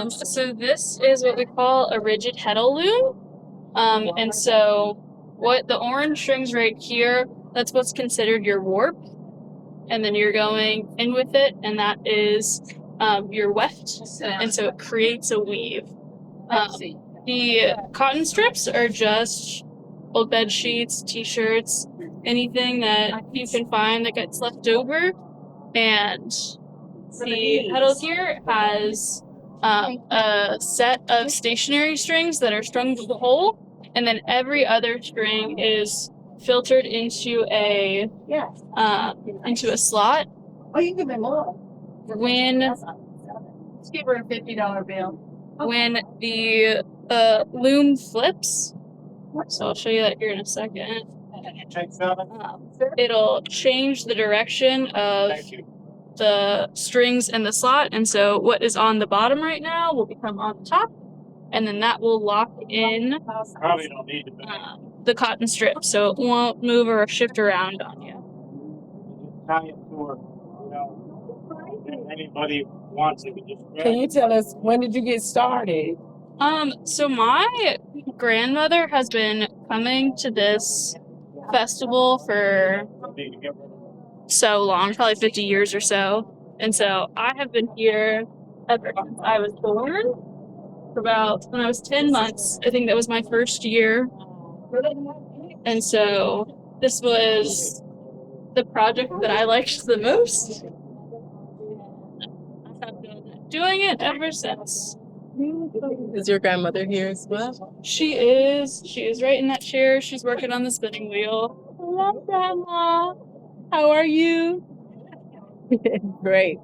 So this is what we call a rigid heddle loom. And so what the orange strings right here, that's what's considered your warp. And then you're going in with it, and that is your weft. And so it creates a weave. The cotton strips are just old bed sheets, t-shirts, anything that you can find that gets left over. And the heddle here has a set of stationary strings that are strung to the hole, and then every other string is filtered into a slot. Oh, you give me more. When Let's give her a $50 bill. when the loom flips, so I'll show you that here in a second. It'll change the direction of the strings in the slot, and so what is on the bottom right now will become on the top, and then that will lock in the cotton strip, so it won't move or shift around on you. Anybody wants it, Can you tell us, when did you get started? So my grandmother has been coming to this festival for so long, probably 50 years or so. And so I have been here ever since I was born, for about when I was 10 months. I think that was my first year. And so this was the project that I liked the most. I have been doing it ever since. Is your grandmother here as well? She is right in that chair. She's working on the spinning wheel. Hello, Grandma. How are you? Great.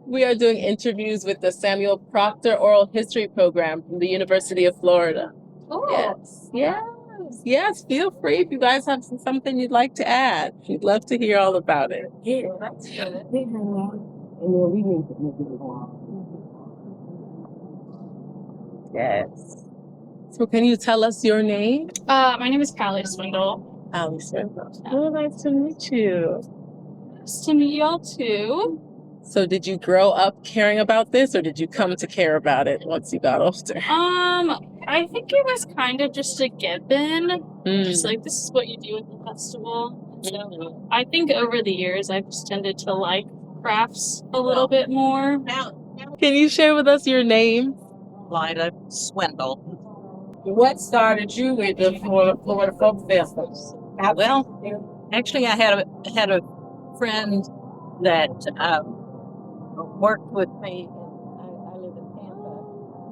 We are doing interviews with the Samuel Proctor Oral History Program from the University of Florida. Oh. Yes. Feel free if you guys have something you'd like to add. We'd love to hear all about it. Yeah, that's good. Yes. So can you tell us your name? My name is Callie Swindle. Callie Swindle. Oh, nice to meet you. Nice to meet y'all too. So did you grow up caring about this, or did you come to care about it once you got older? I think it was kind of just a given. Just like, this is what you do at the festival. So I think over the years I've just tended to like crafts a little bit more. Can you share with us your name? Lita Swindle. What started you with the Florida Folk Festival? Well, actually, I had a friend that worked with me. I live in Tampa,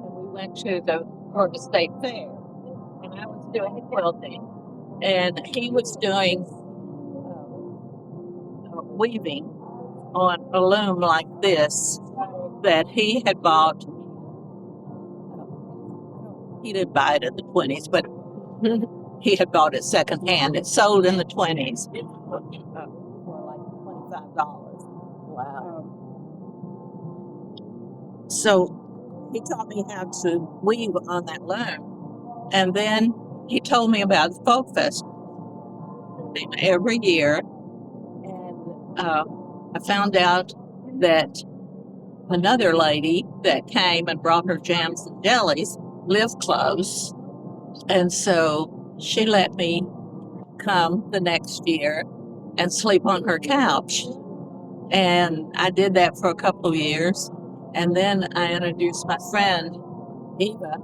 and we went to the Florida State Fair, and I was doing quilting, and he was doing weaving on a loom like this that he had bought. He didn't buy it in the 20s, but he had bought it secondhand. It sold in the 20s for like $25. Wow. So he taught me how to weave on that loom. And then he told me about the Folk Festival every year. And I found out that another lady that came and brought her jams and jellies lived close, and so she let me come the next year and sleep on her couch, and I did that for a couple of years, and then I introduced my friend Eva,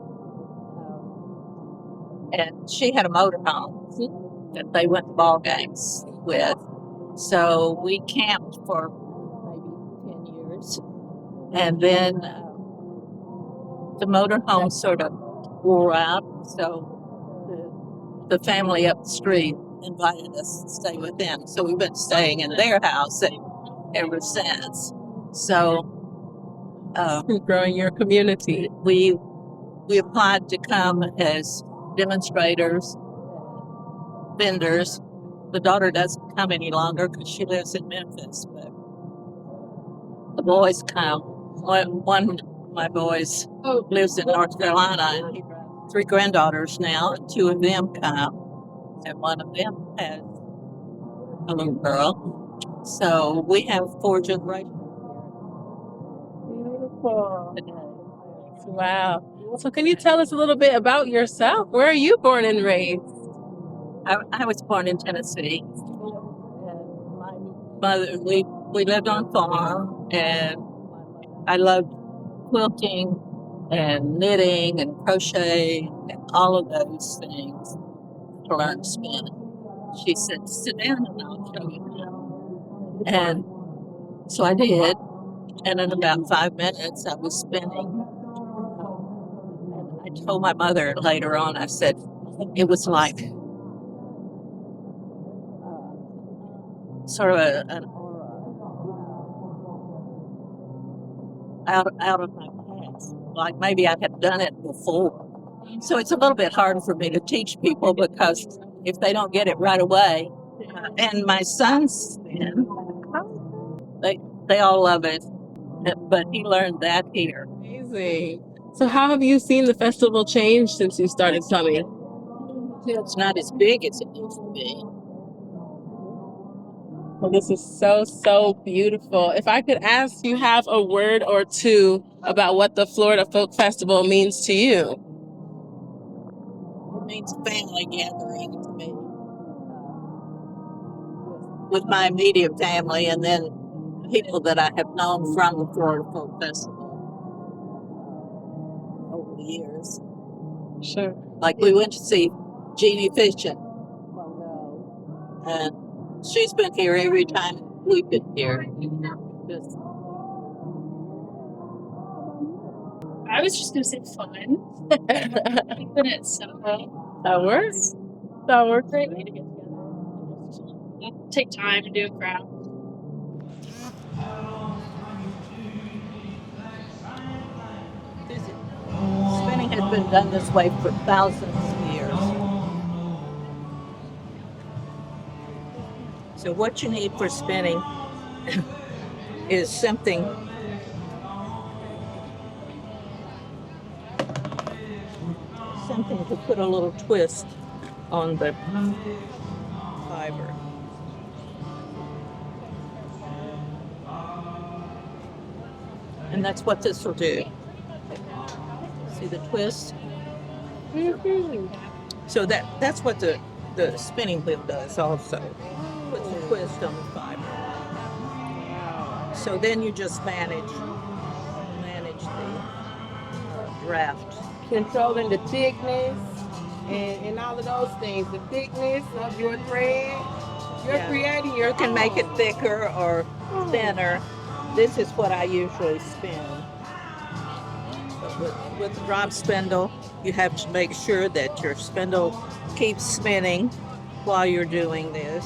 and she had a motorhome that they went to ball games with, so we camped for maybe 10 years, and then the motorhome sort of wore out, so the family up the street invited us to stay with them. So we've been staying in their house ever since. So growing your community. We applied to come as demonstrators, vendors. The daughter doesn't come any longer because she lives in Memphis, but the boys come. One of my boys lives in North Carolina, and he has 3 granddaughters now, and 2 of them come, and one of them has a little girl. So we have 4 generations. beautiful. Wow. So can you tell us a little bit about yourself? Where are you born and raised? I was born in Tennessee. And my mother, we lived on a farm, and I loved quilting and knitting and crochet and all of those things to learn to spin. She said, sit down and I'll show you. And so I did. And in about 5 minutes, I was spinning. And I told my mother later on, I said, it was like sort of an out of my past. Like maybe I had done it before. So it's a little bit harder for me to teach people because if they don't get it right away, and my sons, they all love it, but he learned that here. Amazing. So how have you seen the festival change since you started coming? It's not as big as it used to be. Well, this is so beautiful. If I could ask you have a word or two about what the Florida Folk Festival means to you. It means family gathering to me. With my immediate family and then people that I have known from the Florida Folk Festival over the years. Sure. Like we went to see Jeannie fishing. And she's been here every time we've been here. Just I was just gonna say fun. Keeping it simple. That works. That works. Great way to get together. Take time to do a craft. spinning has been done this way for thousands of years. So what you need for spinning is something to put a little twist on the fiber. And that's what this will do. See the twist? Mm-hmm. So that's what the spinning wheel does also. Puts a twist on the fiber. So then you just manage the draft. Controlling the thickness and all of those things. The thickness of your thread. You're creating your You can make it thicker or thinner. This is what I usually spin. But with the drop spindle, you have to make sure that your spindle keeps spinning while you're doing this.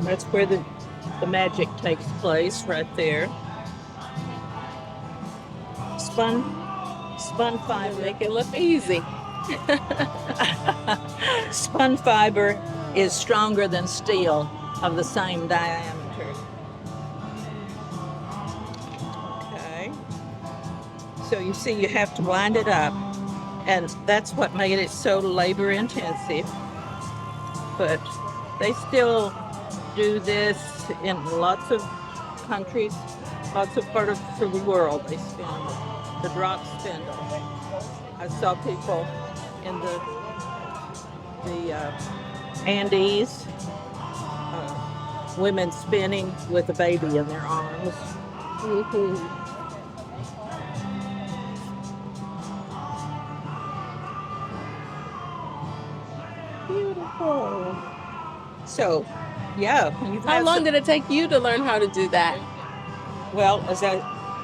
That's where the magic takes place, right there. Spun fiber. Make it look easy. Spun fiber is stronger than steel of the same diameter. Okay. So you see, you have to wind it up, and that's what made it so labor intensive. But they still do this in lots of countries, lots of parts of the world. They spin the drop spindle. I saw people in the Andes, women spinning with a baby in their arms. Mm-hmm. Beautiful. So, yeah. How long did it take you to learn how to do that? Well,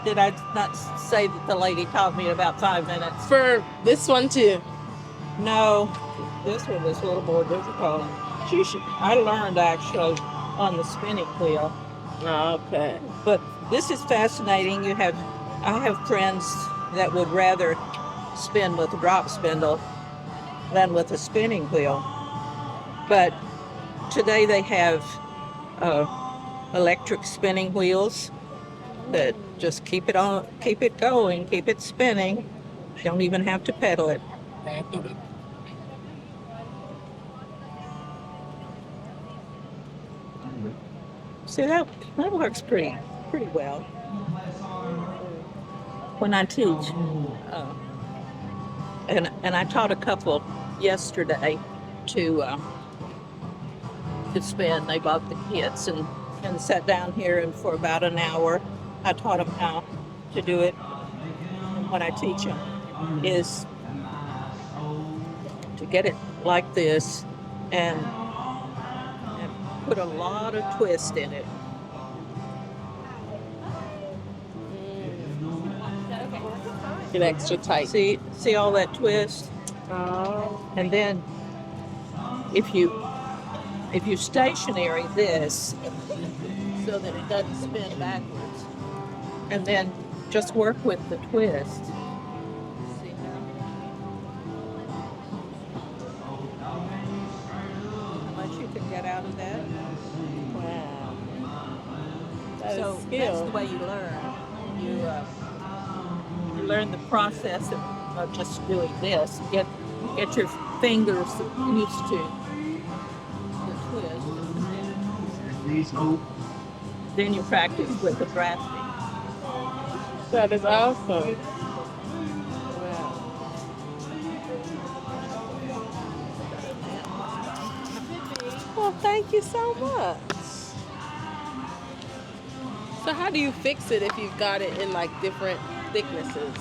did I not say that the lady taught me in about 5 minutes? For this one too. No, this one was a little more difficult. I learned actually on the spinning wheel. Okay. But this is fascinating. I have friends that would rather spin with a drop spindle than with a spinning wheel. But today they have electric spinning wheels that just keep it going, keep it spinning. Don't even have to pedal it. See, that works pretty well when I teach. Uh, and I taught a couple yesterday to spend. They bought the kits and sat down here, and for about an hour, I taught them how to do it. And what I teach them is to get it like this and put a lot of twist in it. Get extra tight. See all that twist? Oh. And then if you stationary this so that it doesn't spin backwards, and then just work with the twist. See how much you can get out of that? Wow. That So is skill. that's the way you learn. You learn the process of just doing this. Get your fingers used to the twist. Then you practice with the drafting. That is awesome. Wow. Well, thank you so much. So how do you fix it if you've got it in like different thicknesses?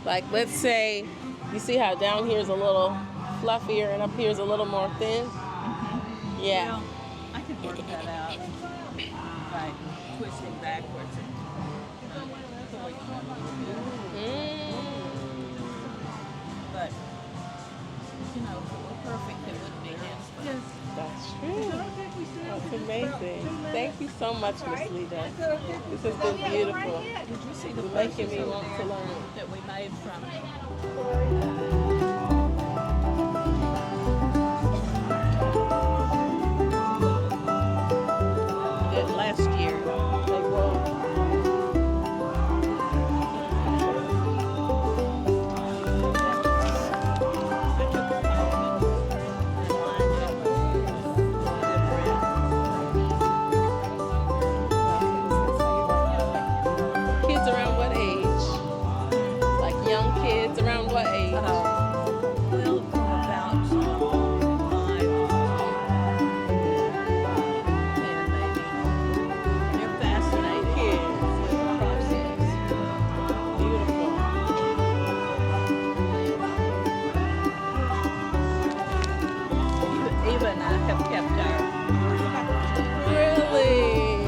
Like let's say you see how down here is a little fluffier and up here is a little more thin? Mm-hmm. Yeah. Well, I can work that out by twisting backwards. But, you know, if it were perfect, it wouldn't be handsome. Yes. That's true. That's amazing. Thank you so much, Miss Lita. This has been beautiful. Did you see the You're making me want to learn. that we made from it? Last year, they were. Kids around what age? Like young kids around what age? Well, about 5, 10 maybe. They're fascinated Kids. with the process. Beautiful. Even I have kept our. Really?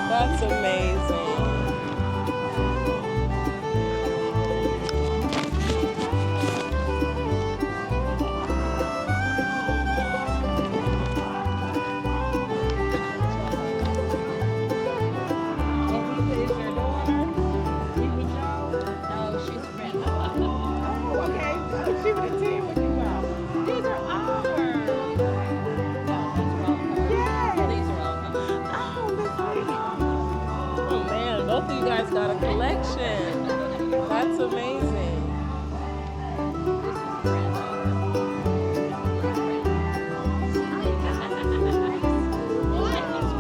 That's amazing. No, she's a friend. Oh, okay. She would have teamed with you now. These are ours. These are all mine. Oh, that's great. Oh man, both of you guys got a collection. That's amazing.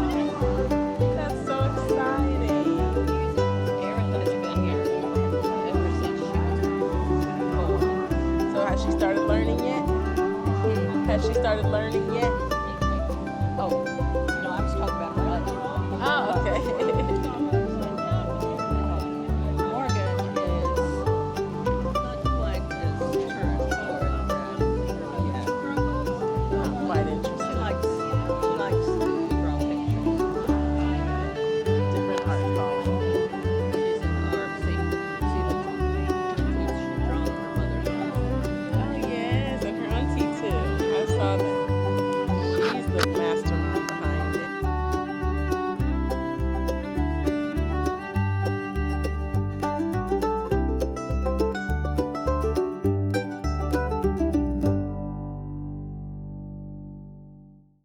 That's so exciting. Erin has been here ever since she was 4. So has she started learning yet? Has she started learning yet?